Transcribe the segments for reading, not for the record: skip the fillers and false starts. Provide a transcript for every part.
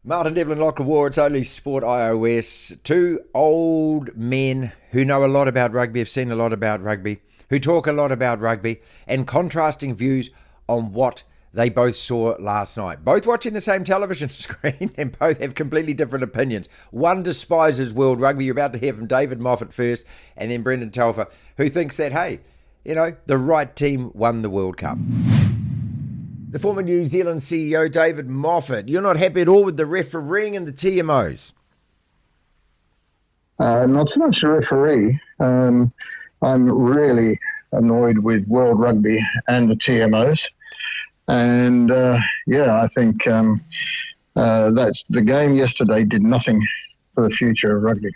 Martin Devlin, Lachlan War, it's only Sport iOS. Two old men who know a lot about rugby, have seen a lot about rugby, who talk a lot about rugby, and contrasting views on what they both saw last night. Both watching the same television screen and both have completely different opinions. One despises World Rugby. You're about to hear from David Moffett first, and then Brendan Telfer, who thinks that, hey, the right team won the World Cup. The former New Zealand CEO, David Moffett, you're not happy at all with the refereeing and the TMOs? Not so much the referee. I'm really annoyed with World Rugby and the TMOs. And I think that's the game yesterday did nothing for the future of rugby.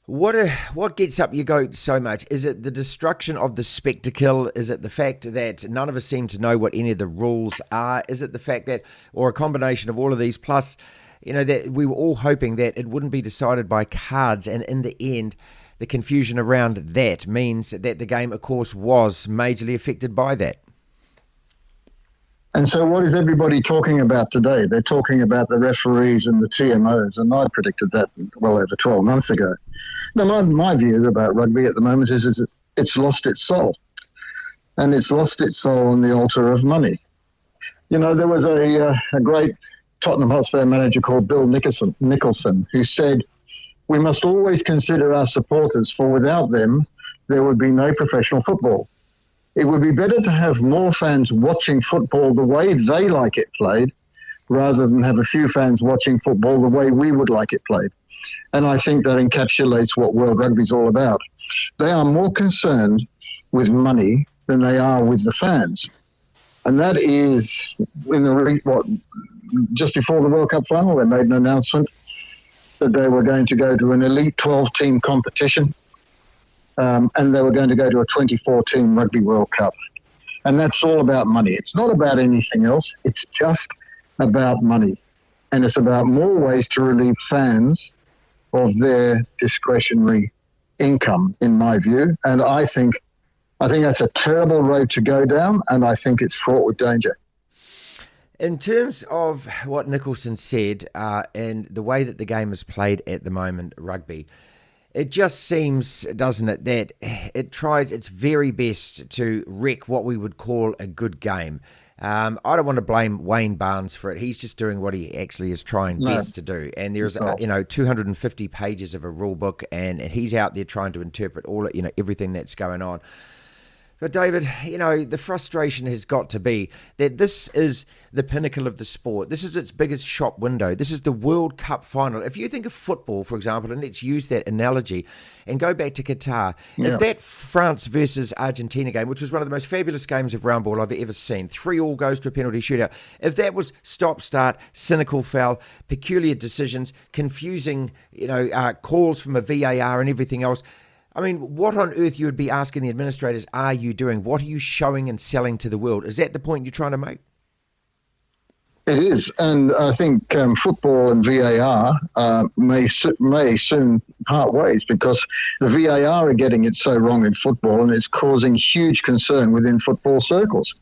What gets up your goat so much? Is it the destruction of the spectacle? Is it the fact that none of us seem to know what any of the rules are? Is it the fact that, or a combination of all of these, plus, that we were all hoping that it wouldn't be decided by cards, and in the end, the confusion around that means that the game, of course, was majorly affected by that. And so what is everybody talking about today? They're talking about the referees and the TMOs, and I predicted that well over 12 months ago. Now, my view about rugby at the moment is it's lost its soul, and it's lost its soul on the altar of money. There was a great Tottenham Hotspur manager called Bill Nicholson who said, "We must always consider our supporters, for without them, there would be no professional football. It would be better to have more fans watching football the way they like it played, rather than have a few fans watching football the way we would like it played." And I think that encapsulates what World Rugby is all about. They are more concerned with money than they are with the fans. And that is, just before the World Cup final, they made an announcement that they were going to go to an elite 12-team competition, and they were going to go to a 24-team Rugby World Cup. And that's all about money. It's not about anything else. It's just about money. And it's about more ways to relieve fans of their discretionary income, in my view. And I think that's a terrible road to go down, and I think it's fraught with danger. In terms of what Nicholson said and the way that the game is played at the moment, rugby, it just seems, doesn't it, that it tries its very best to wreck what we would call a good game. I don't want to blame Wayne Barnes for it. He's just doing what he actually is trying best to do. And there's 250 pages of a rule book, and he's out there trying to interpret everything that's going on. But David, the frustration has got to be that this is the pinnacle of the sport. This is its biggest shop window. This is the World Cup final. If you think of football, for example, and let's use that analogy and go back to Qatar, if that France versus Argentina game, which was one of the most fabulous games of round ball I've ever seen, 3-3 goes to a penalty shootout, if that was stop-start, cynical foul, peculiar decisions, confusing, calls from a VAR and everything else, I mean, what on earth you would be asking the administrators are you doing? What are you showing and selling to the world? Is that the point you're trying to make? It is, and I think football and VAR may soon part ways, because the VAR are getting it so wrong in football, and it's causing huge concern within football circles.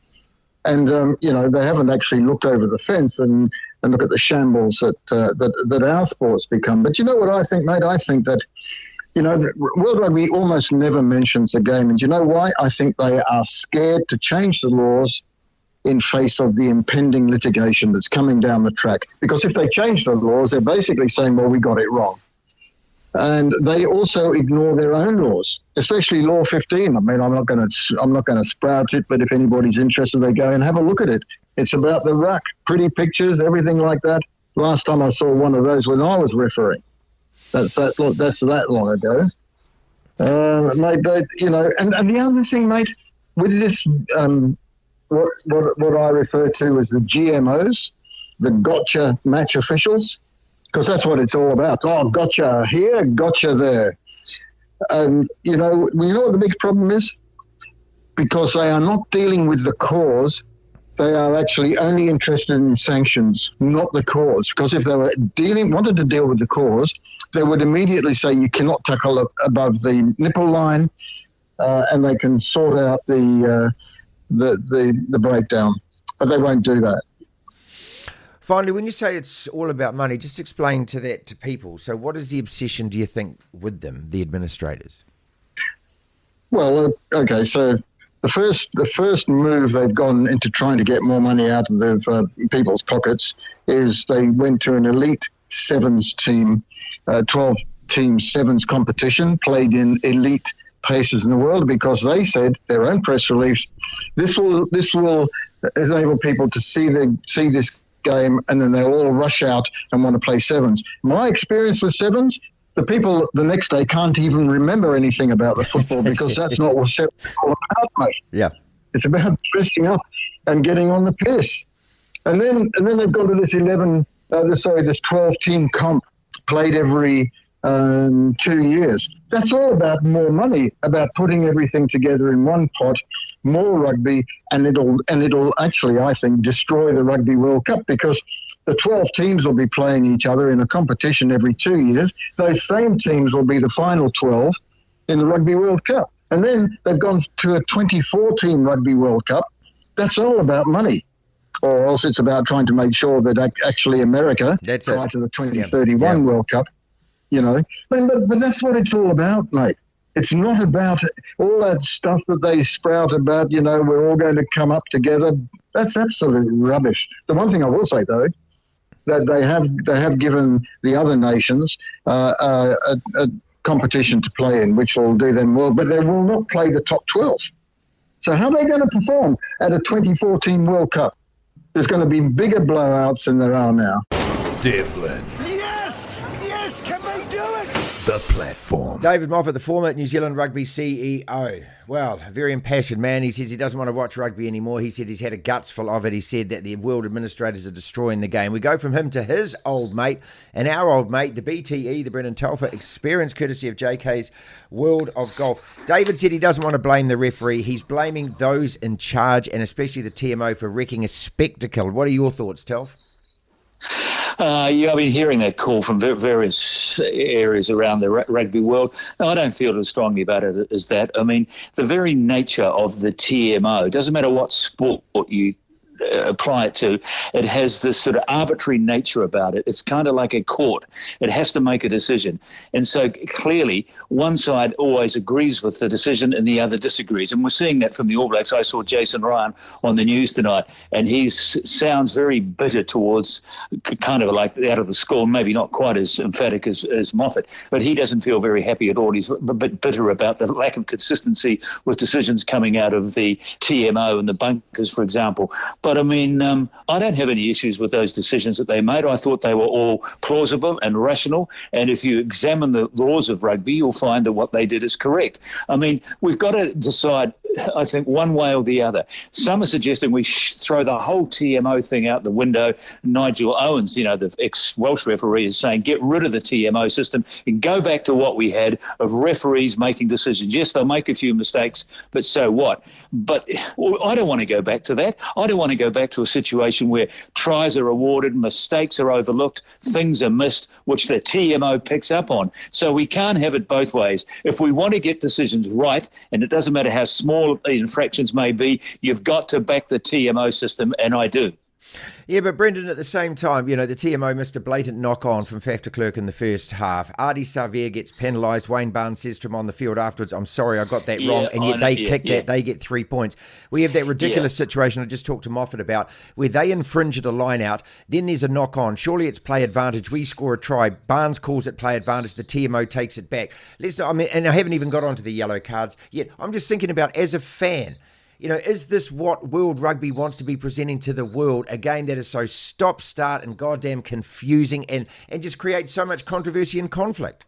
And they haven't actually looked over the fence and look at the shambles that our sports become. But you know what I think, mate? I think that World Rugby almost never mentions the game. And do you know why? I think they are scared to change the laws in face of the impending litigation that's coming down the track. Because if they change the laws, they're basically saying, well, we got it wrong. And they also ignore their own laws, especially Law 15. I mean, I'm not going to sprout it, but if anybody's interested, they go and have a look at it. It's about the ruck, pretty pictures, everything like that. Last time I saw one of those when I was refereeing. That's that long ago, mate. And the other thing, mate, with this, what I refer to as the GMOs, the gotcha match officials, because that's what it's all about. Oh, gotcha here, gotcha there. And we know what the big problem is, because they are not dealing with the cause. They are actually only interested in sanctions, not the cause. Because if they wanted to deal with the cause, they would immediately say you cannot tackle above the nipple line, and they can sort out the breakdown. But they won't do that. Finally, when you say it's all about money, just explain to people. So what is the obsession, do you think, with them, the administrators? Well, okay, so the first move they've gone into trying to get more money out of people's pockets is they went to an elite sevens team, 12-team sevens competition, played in elite places in the world, because they said, their own press release, this will enable people to see this game, and then they'll all rush out and want to play sevens. My experience with sevens, the people the next day can't even remember anything about the football, because that's not what sevens is all about, mate. Yeah. It's about dressing up and getting on the piss. And then they've gone to this 12-team comp played every 2 years. That's all about more money, about putting everything together in one pot, more rugby, and it'll actually, I think, destroy the Rugby World Cup, because the 12 teams will be playing each other in a competition every 2 years. Those same teams will be the final 12 in the Rugby World Cup. And then they've gone to a 24-team Rugby World Cup. That's all about money. Or else it's about trying to make sure that actually America, prior to the 2031 World Cup, but that's what it's all about, mate. It's not about all that stuff that they sprout about, we're all going to come up together. That's absolute rubbish. The one thing I will say, though, that they have given the other nations a competition to play in, which will do them well, but they will not play the top 12. So how are they going to perform at a 2014 World Cup? There's going to be bigger blowouts than there are now. Devlin. Yes, can they do it? The platform. David Moffett, the former New Zealand Rugby CEO. Well, a very impassioned man. He says he doesn't want to watch rugby anymore. He said he's had a guts full of it. He said that the world administrators are destroying the game. We go from him to his old mate and our old mate, the BTE, the Brendan Telfer experience, courtesy of JK's World of Golf. David said he doesn't want to blame the referee. He's blaming those in charge, and especially the TMO, for wrecking a spectacle. What are your thoughts, Telf? I've been hearing that call from various areas around the rugby world. No, I don't feel as strongly about it as that. I mean, the very nature of the TMO, doesn't matter what sport you apply it to, it has this sort of arbitrary nature about it. It's kind of like a court. It has to make a decision. And so clearly one side always agrees with the decision and the other disagrees. And we're seeing that from the All Blacks. I saw Jason Ryan on the news tonight, and he sounds very bitter towards, kind of like out of the school, maybe not quite as emphatic as Moffett, but he doesn't feel very happy at all. He's a bit bitter about the lack of consistency with decisions coming out of the TMO and the bunkers, for example. But I mean, I don't have any issues with those decisions that they made. I thought they were all plausible and rational. And if you examine the laws of rugby, you'll find that what they did is correct. I mean, we've got to decide, I think, one way or the other. Some are suggesting we throw the whole TMO thing out the window. Nigel Owens, the ex-Welsh referee, is saying get rid of the TMO system and go back to what we had of referees making decisions. Yes, they'll make a few mistakes, but so what? But I don't want to go back to that. I don't want to go back to a situation where tries are awarded, mistakes are overlooked, things are missed, which the TMO picks up on. So we can't have it both ways. If we want to get decisions right, and it doesn't matter how small infractions may be, you've got to back the TMO system, and I do. Yeah, but Brendan, at the same time, the TMO missed a blatant knock-on from Faf de Klerk in the first half. Artie Xavier gets penalised. Wayne Barnes says to him on the field afterwards, I'm sorry, I got that wrong. And yet they that, they get 3 points. We have that ridiculous situation I just talked to Moffett about, where they infringe at a line-out, then there's a knock-on. Surely it's play advantage. We score a try. Barnes calls it play advantage. The TMO takes it back. And I haven't even got onto the yellow cards yet. I'm just thinking about, as a fan, is this what World Rugby wants to be presenting to the world? A game that is so stop-start and goddamn confusing and just creates so much controversy and conflict.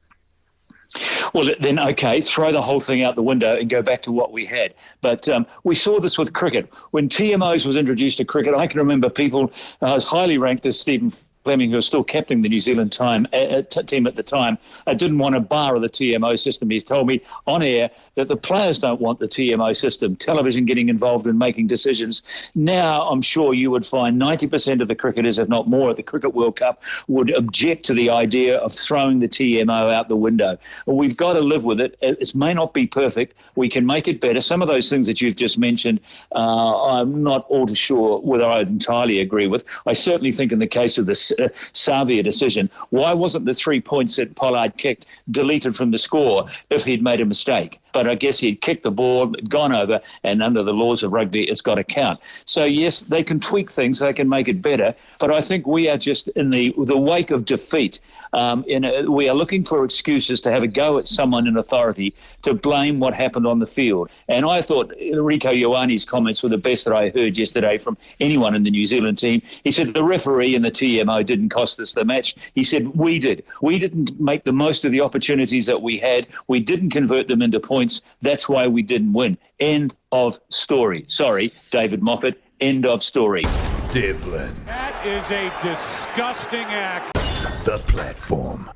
Well, then, okay, throw the whole thing out the window and go back to what we had. But we saw this with cricket. When TMOs was introduced to cricket, I can remember people highly ranked as Stephen Fleming, who was still captaining the New Zealand team at the time, didn't want a bar of the TMO system. He's told me on air that the players don't want the TMO system, television getting involved in making decisions. Now, I'm sure you would find 90% of the cricketers, if not more, at the Cricket World Cup would object to the idea of throwing the TMO out the window. We've got to live with it. It may not be perfect. We can make it better. Some of those things that you've just mentioned, I'm not all too sure whether I entirely agree with. I certainly think in the case of the Savia decision, why wasn't the 3 points that Pollard kicked deleted from the score if he'd made a mistake? But I guess he'd kicked the ball, gone over, and under the laws of rugby, it's got to count. So, yes, they can tweak things, they can make it better, but I think we are just in the wake of defeat. We are looking for excuses to have a go at someone in authority to blame what happened on the field. And I thought Rico Ioane's comments were the best that I heard yesterday from anyone in the New Zealand team. He said the referee and the TMO didn't cost us the match. He said we did. We didn't make the most of the opportunities that we had. We didn't convert them into points. That's why we didn't win. End of story. Sorry, David Moffett. End of story. Devlin. That is a disgusting act. The Platform.